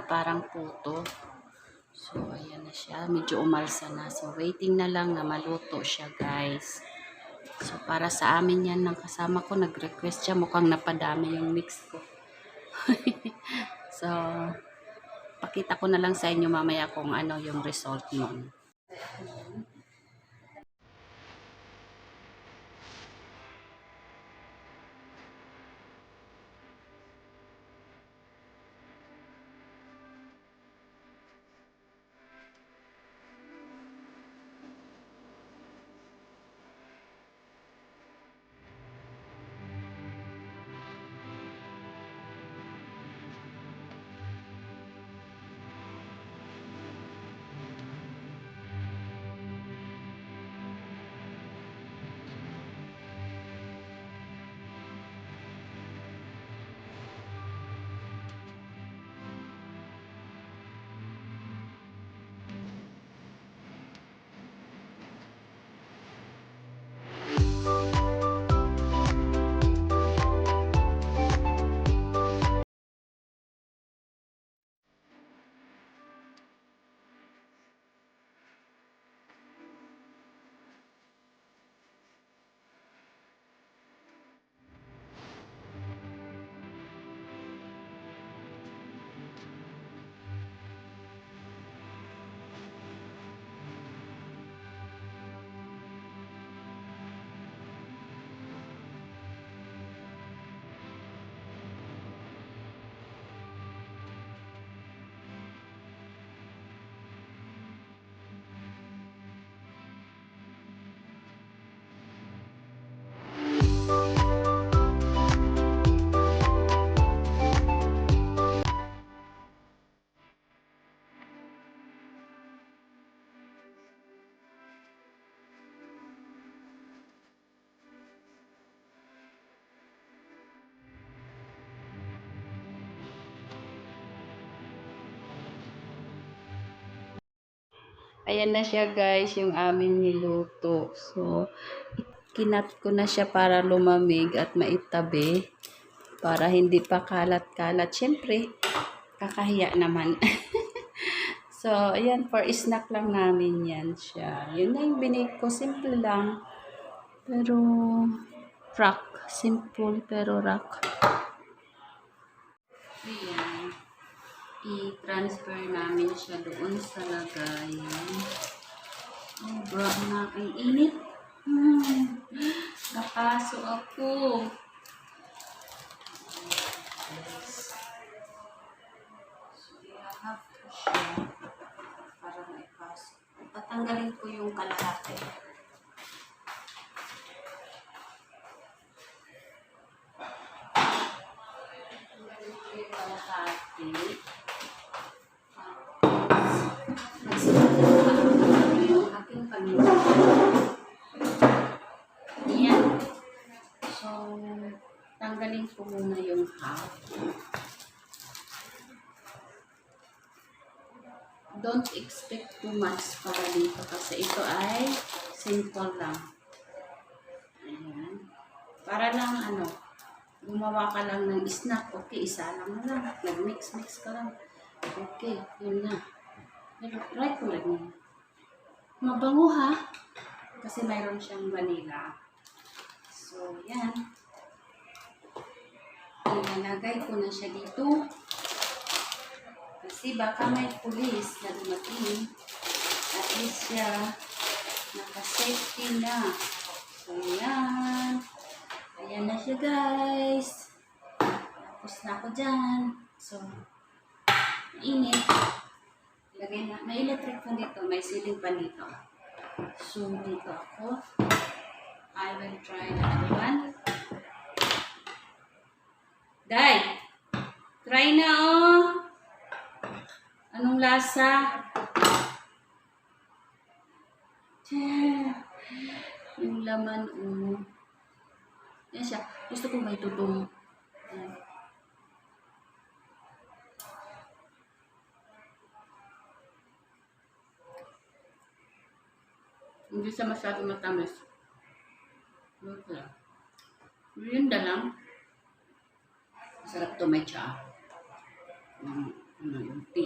parang puto. So, ayan na siya. Medyo umalsa na. So, waiting na lang na maluto siya, guys. So, para sa amin yan ng kasama ko, nag-request siya. Mukhang napadami yung mix ko. So, pakita ko na lang sa inyo mamaya kung ano yung result nun. Ayan na siya, guys, yung aming niluto. So, kinat ko na siya para lumamig at maitabi. Para hindi pa kalat-kalat. Siyempre, kakahiya naman. So, ayan, for snack lang namin yan siya. Yun na yung binake ko. Simple lang. Pero, rock. Simple, pero rock. Ayan. I-transfer namin siya doon sa lagayan. Oh, bro, na ang init. Nakaso ako. So, i-half ko siya para maipasok. Tatanggalin ko yung kalahati. Tatanggalin ko yung kalahati. Yung aking pamilya. Ayan. So, tanggalin ko muna yung half. Don't expect too much para dito kasi ito ay simple lang. Ayan. Para lang gumawa ka lang ng snack. Okay, isa lang na lang. Nag-mix-mix ka lang. Okay, yun na. Pero try ko lang yun. Mabango ha? Kasi mayroon siyang vanilla. So, yan. Ilalagay ko na siya dito. Kasi baka may pulis na dumating. At least siya naka-safety na. So, yan. Ayan na siya, guys. Tapos na ako dyan. So, mainit. Lagay na. May electric fan dito. May ceiling fan dito. So, dito ako. I will try another one. Day! Try na, oh! Anong lasa? Yung laman, oh. Yan siya. Gusto ko may tutong. Yan. Hindi siya masyadong matamis. Okay. Yun na lang. Masarap to may tsa. Ulti.